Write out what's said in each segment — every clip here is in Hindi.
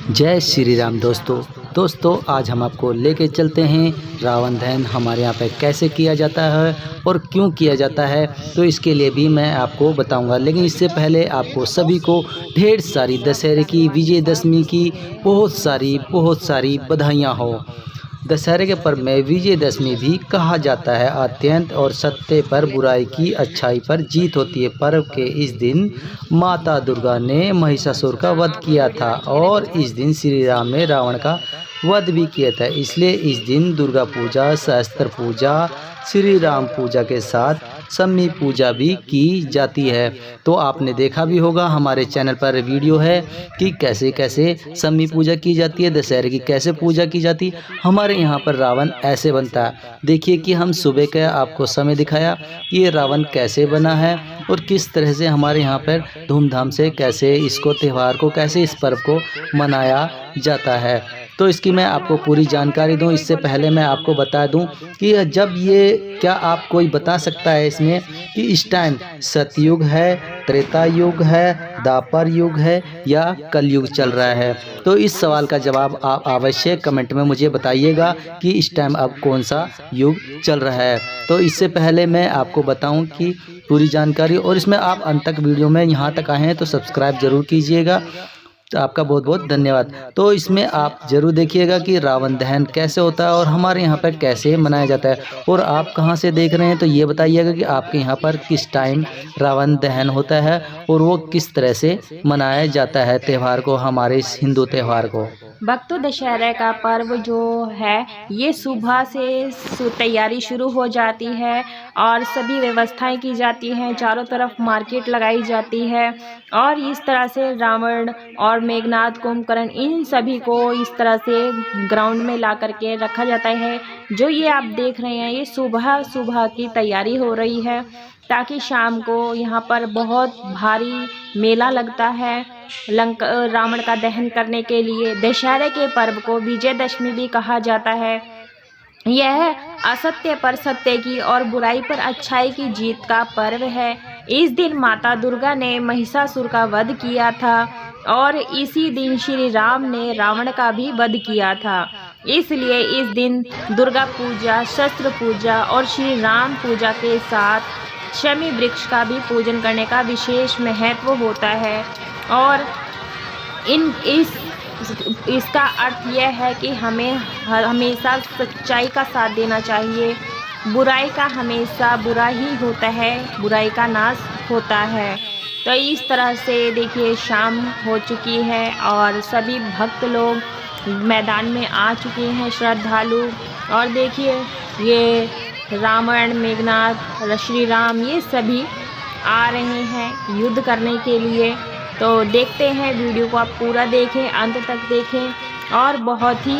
जय श्री राम दोस्तों आज हम आपको लेके चलते हैं रावण दहन हमारे यहाँ पे कैसे किया जाता है और क्यों किया जाता है। तो इसके लिए भी मैं आपको बताऊंगा, लेकिन इससे पहले आपको सभी को ढेर सारी दशहरे की विजयदशमी की बहुत सारी बधाइयाँ हो। दशहरे के पर्व में विजयदशमी भी कहा जाता है। अत्यंत और सत्य पर बुराई की अच्छाई पर जीत होती है। पर्व के इस दिन माता दुर्गा ने महिषासुर का वध किया था और इस दिन श्री राम ने रावण का वध भी किया था। इसलिए इस दिन दुर्गा पूजा, सहस्त्र पूजा, श्री राम पूजा के साथ सम्मी पूजा भी की जाती है। तो आपने देखा भी होगा, हमारे चैनल पर वीडियो है कि कैसे कैसे सम्मी पूजा की जाती है, दशहरे की कैसे पूजा की जाती है। हमारे यहाँ पर रावण ऐसे बनता है। देखिए कि हम सुबह का आपको समय दिखाया कि ये रावण कैसे बना है और किस तरह से हमारे यहाँ पर धूमधाम से कैसे इसको त्यौहार को, कैसे इस पर्व को मनाया जाता है। तो इसकी मैं आपको पूरी जानकारी दूं। इससे पहले मैं आपको बता दूं कि जब ये क्या आप कोई बता सकता है इसमें कि इस टाइम सतयुग है, त्रेता युग है, द्वापर युग है या कलयुग चल रहा है। तो इस सवाल का जवाब आप अवश्य कमेंट में मुझे बताइएगा कि इस टाइम अब कौन सा युग चल रहा है। तो इससे पहले मैं आपको बताऊं कि पूरी जानकारी, और इसमें आप अंत तक वीडियो में यहाँ तक आए हैं तो सब्सक्राइब ज़रूर कीजिएगा। तो आपका बहुत बहुत धन्यवाद। तो इसमें आप ज़रूर देखिएगा कि रावण दहन कैसे होता है और हमारे यहाँ पर कैसे मनाया जाता है। और आप कहाँ से देख रहे हैं तो ये बताइएगा कि आपके यहाँ पर किस टाइम रावण दहन होता है और वो किस तरह से मनाया जाता है त्यौहार को, हमारे इस हिंदू त्यौहार को। भक्तों, दशहरा का पर्व जो है ये सुबह से तैयारी शुरू हो जाती है और सभी व्यवस्थाएं की जाती हैं। चारों तरफ मार्केट लगाई जाती है और इस तरह से रावण और मेघनाथ, कुंभकर्ण, इन सभी को इस तरह से ग्राउंड में ला करके रखा जाता है। जो ये आप देख रहे हैं ये सुबह की तैयारी हो रही है, ताकि शाम को यहाँ पर बहुत भारी मेला लगता है रावण का दहन करने के लिए। दशहरे के पर्व को विजयदशमी भी कहा जाता है। यह असत्य पर सत्य की और बुराई पर अच्छाई की जीत का पर्व है। इस दिन माता दुर्गा ने महिषासुर का वध किया था और इसी दिन श्री राम ने रावण का भी वध किया था। इसलिए इस दिन दुर्गा पूजा, शस्त्र पूजा और श्री राम पूजा के साथ शमी वृक्ष का भी पूजन करने का विशेष महत्व होता है। और इसका अर्थ यह है कि हमें हमेशा सच्चाई का साथ देना चाहिए। बुराई का हमेशा बुरा ही होता है, बुराई का नाश होता है। तो इस तरह से देखिए शाम हो चुकी है और सभी भक्त लोग मैदान में आ चुके हैं, श्रद्धालु। और देखिए ये रावण, मेघनाथ, श्री राम ये सभी आ रहे हैं युद्ध करने के लिए। तो देखते हैं, वीडियो को आप पूरा देखें, अंत तक देखें। और बहुत ही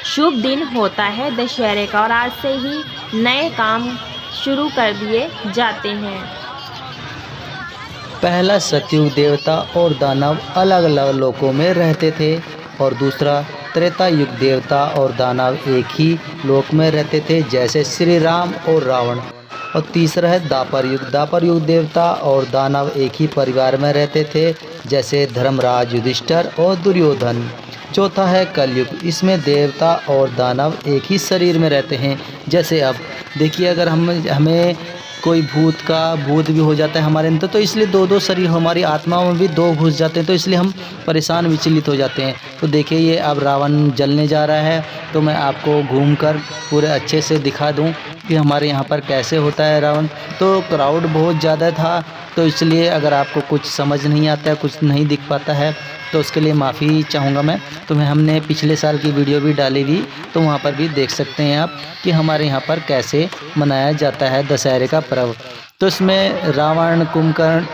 शुभ दिन होता है दशहरे का और आज से ही नए काम शुरू कर दिए जाते हैं। पहला सतयुग देवता और दानव अलग अलग लोकों में रहते थे और दूसरा त्रेता युग देवता और दानव एक ही लोक में रहते थे, जैसे श्री राम और रावण। और तीसरा है द्वापर युग देवता और दानव एक ही परिवार में रहते थे, जैसे धर्मराज, युधिष्ठिर और दुर्योधन। चौथा है कलयुग, इसमें देवता और दानव एक ही शरीर में रहते हैं। जैसे अब देखिए, अगर हमें कोई भूत भी हो जाता है हमारे अंदर, तो इसलिए दो शरीर, हमारी आत्माओं में भी दो घुस जाते हैं, तो इसलिए हम परेशान, विचलित हो जाते हैं। तो देखिए ये अब रावण जलने जा रहा है, तो मैं आपको घूमकर पूरे अच्छे से दिखा दूं कि हमारे यहाँ पर कैसे होता है रावण। तो क्राउड बहुत ज़्यादा था, तो इसलिए अगर आपको कुछ समझ नहीं आता है, कुछ नहीं दिख पाता है, तो उसके लिए माफ़ी चाहूँगा मैं। तो हमने पिछले साल की वीडियो भी डाली हुई, तो वहाँ पर भी देख सकते हैं आप कि हमारे यहाँ पर कैसे मनाया जाता है दशहरे का पर्व। तो इसमें रावण, कुंभकर्ण,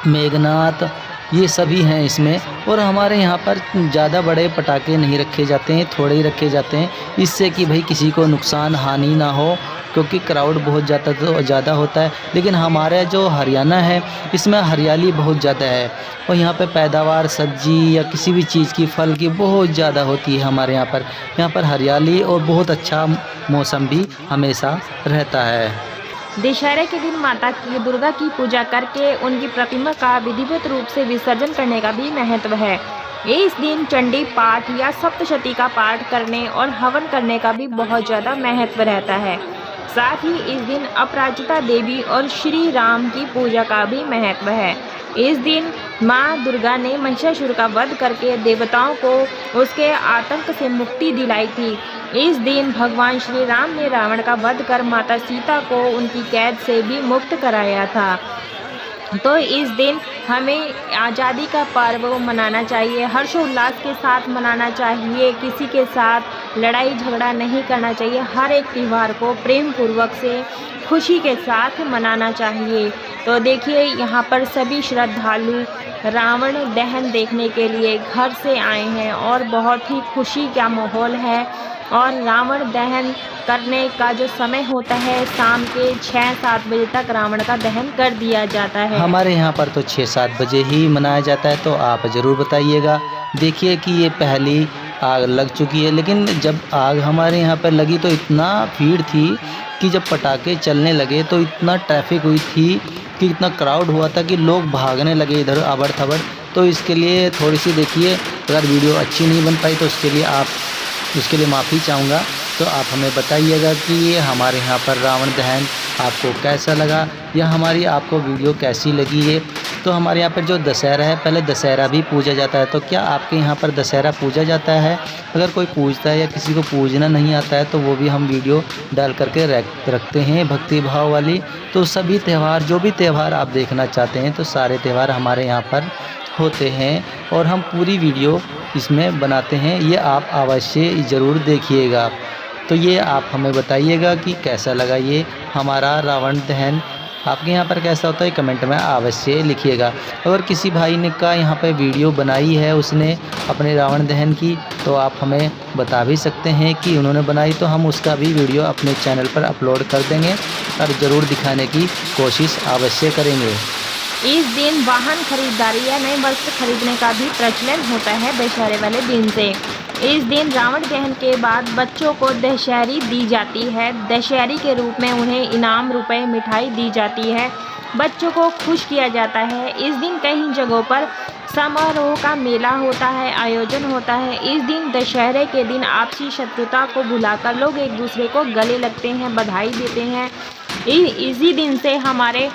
मेघनाथ ये सभी हैं इसमें। और हमारे यहाँ पर ज़्यादा बड़े पटाखे नहीं रखे जाते हैं, थोड़े ही रखे जाते हैं, इससे कि भाई किसी को नुकसान हानि ना हो, क्योंकि क्राउड बहुत ज़्यादा होता है। लेकिन हमारा जो हरियाणा है इसमें हरियाली बहुत ज़्यादा है और यहाँ पे पैदावार सब्जी या किसी भी चीज़ की, फल की बहुत ज़्यादा होती है हमारे यहाँ पर हरियाली और बहुत अच्छा मौसम भी हमेशा रहता है। दशहरे के दिन माता की दुर्गा की पूजा करके उनकी प्रतिमा का विधिवत रूप से विसर्जन करने का भी महत्व है। इस दिन चंडी पाठ या सप्तशती का पाठ करने और हवन करने का भी बहुत ज़्यादा महत्व रहता है। साथ ही इस दिन अपराजिता देवी और श्री राम की पूजा का भी महत्व है। इस दिन माँ दुर्गा ने महिषासुर का वध करके देवताओं को उसके आतंक से मुक्ति दिलाई थी। इस दिन भगवान श्री राम ने रावण का वध कर माता सीता को उनकी कैद से भी मुक्त कराया था। तो इस दिन हमें आज़ादी का पर्व मनाना चाहिए, हर्षोल्लास के साथ मनाना चाहिए, किसी के साथ लड़ाई झगड़ा नहीं करना चाहिए। हर एक त्यौहार को प्रेम पूर्वक से खुशी के साथ मनाना चाहिए। तो देखिए यहाँ पर सभी श्रद्धालु रावण दहन देखने के लिए घर से आए हैं और बहुत ही खुशी का माहौल है। और रावण दहन करने का जो समय होता है शाम के 6-7 बजे तक रावण का दहन कर दिया जाता है। हमारे यहाँ पर तो 6-7 बजे ही मनाया जाता है, तो आप ज़रूर बताइएगा। देखिए कि ये पहली आग लग चुकी है, लेकिन जब आग हमारे यहाँ पर लगी तो इतना भीड़ थी कि जब पटाखे चलने लगे तो इतना ट्रैफिक हुई थी कि इतना क्राउड हुआ था कि लोग भागने लगे इधर आबड़ थबड़। तो इसके लिए थोड़ी सी देखिए, अगर वीडियो अच्छी नहीं बन पाई तो उसके लिए माफ़ी चाहूँगा। तो आप हमें बताइएगा कि ये हमारे यहाँ पर रावण दहन आपको कैसा लगा या हमारी आपको वीडियो कैसी लगी है। तो हमारे यहाँ पर जो दशहरा है, पहले दशहरा भी पूजा जाता है। तो क्या आपके यहाँ पर दशहरा पूजा जाता है? अगर कोई पूजता है या किसी को पूजना नहीं आता है तो वो भी हम वीडियो डाल करके रखते हैं भक्ति भाव वाली। तो सभी त्यौहार, जो भी त्यौहार आप देखना चाहते हैं, तो सारे त्यौहार हमारे यहाँ पर होते हैं और हम पूरी वीडियो इसमें बनाते हैं। ये आप अवश्य ज़रूर देखिएगा। तो ये आप हमें बताइएगा कि कैसा लगा ये हमारा रावण दहन। आपके यहाँ पर कैसा होता है कमेंट में अवश्य लिखिएगा। अगर किसी भाई ने का यहाँ पे वीडियो बनाई है उसने अपने रावण दहन की, तो आप हमें बता भी सकते हैं कि उन्होंने बनाई, तो हम उसका भी वीडियो अपने चैनल पर अपलोड कर देंगे और ज़रूर दिखाने की कोशिश अवश्य करेंगे। इस दिन वाहन खरीदारी या नए वस्त्र खरीदने का भी प्रचलन होता है दशहरे वाले दिन से। इस दिन रावण दहन के बाद बच्चों को दशहरी दी जाती है। दशहरी के रूप में उन्हें इनाम रुपए मिठाई दी जाती है। बच्चों को खुश किया जाता है। इस दिन कई जगहों पर समारोह का मेला होता है, आयोजन होता है। इस दिन दशहरे के दिन आपसी शत्रुता को भुलाकर लोग एक दूसरे को गले लगते हैं, बधाई देते हैं। इसी दिन से हमारे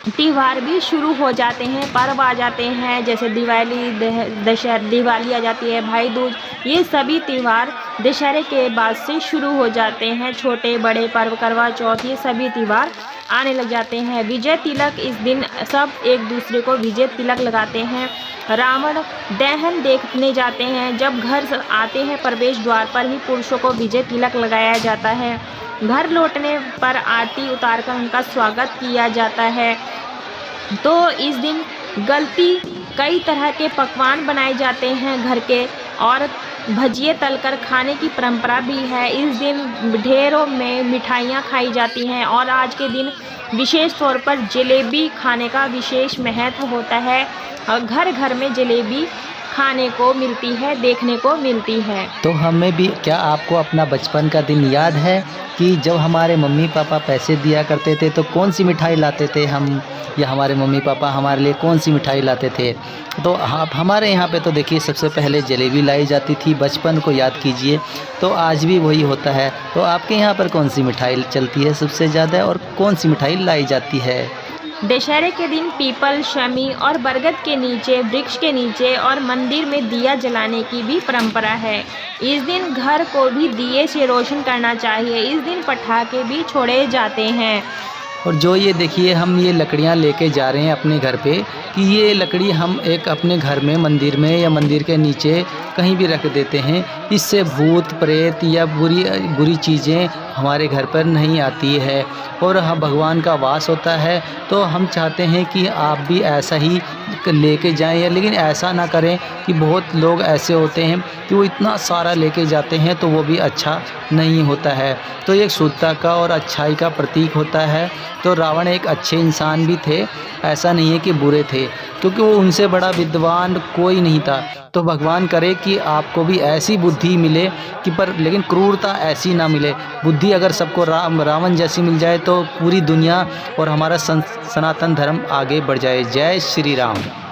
त्यौहार भी शुरू हो जाते हैं, पर्व आ जाते हैं, जैसे दिवाली आ जाती है, भाई दूज। ये सभी त्यौहार दशहरे के बाद से शुरू हो जाते हैं। छोटे बड़े पर्व, करवा चौथ, ये सभी त्यौहार आने लग जाते हैं। विजय तिलक, इस दिन सब एक दूसरे को विजय तिलक लगाते हैं। रावण दहन देखने जाते हैं। जब घर आते हैं प्रवेश द्वार पर ही पुरुषों को विजय तिलक लगाया जाता है। घर लौटने पर आरती उतारकर उनका स्वागत किया जाता है। तो इस दिन कई तरह के पकवान बनाए जाते हैं घर के, और भजिए तलकर खाने की परंपरा भी है। इस दिन ढेरों में मिठाइयाँ खाई जाती हैं और आज के दिन विशेष तौर पर जलेबी खाने का विशेष महत्व होता है। और घर घर में जलेबी खाने को मिलती है, देखने को मिलती है। तो हमें भी, क्या आपको अपना बचपन का दिन याद है कि जब हमारे मम्मी पापा पैसे दिया करते थे तो कौन सी मिठाई लाते थे हम, या हमारे मम्मी पापा हमारे लिए कौन सी मिठाई लाते थे? तो हमारे यहाँ पे तो देखिए सबसे पहले जलेबी लाई जाती थी। बचपन को याद कीजिए, तो आज भी वही होता है। तो आपके यहाँ पर कौन सी मिठाई चलती है सबसे ज़्यादा और कौन सी मिठाई लाई जाती है? दशहरे के दिन पीपल, शमी और बरगद के नीचे, वृक्ष के नीचे और मंदिर में दिया जलाने की भी परंपरा है। इस दिन घर को भी दिए से रोशन करना चाहिए। इस दिन पटाखे भी छोड़े जाते हैं। और जो ये देखिए हम ये लकड़ियाँ लेके जा रहे हैं अपने घर पे, कि ये लकड़ी हम एक अपने घर में, मंदिर में या मंदिर के नीचे कहीं भी रख देते हैं। इससे भूत प्रेत या बुरी चीज़ें हमारे घर पर नहीं आती है और हम भगवान का वास होता है। तो हम चाहते हैं कि आप भी ऐसा ही लेके जाएं, लेकिन ऐसा ना करें कि बहुत लोग ऐसे होते हैं कि वो इतना सारा लेके जाते हैं, तो वो भी अच्छा नहीं होता है। तो एक शुद्धता का और अच्छाई का प्रतीक होता है। तो रावण एक अच्छे इंसान भी थे, ऐसा नहीं है कि बुरे थे, क्योंकि वो उनसे बड़ा विद्वान कोई नहीं था। तो भगवान करे कि आपको भी ऐसी बुद्धि मिले कि लेकिन क्रूरता ऐसी ना मिले। बुद्धि अगर सबको रावण जैसी मिल जाए तो पूरी दुनिया और हमारा सनातन धर्म आगे बढ़ जाए। जय श्री राम।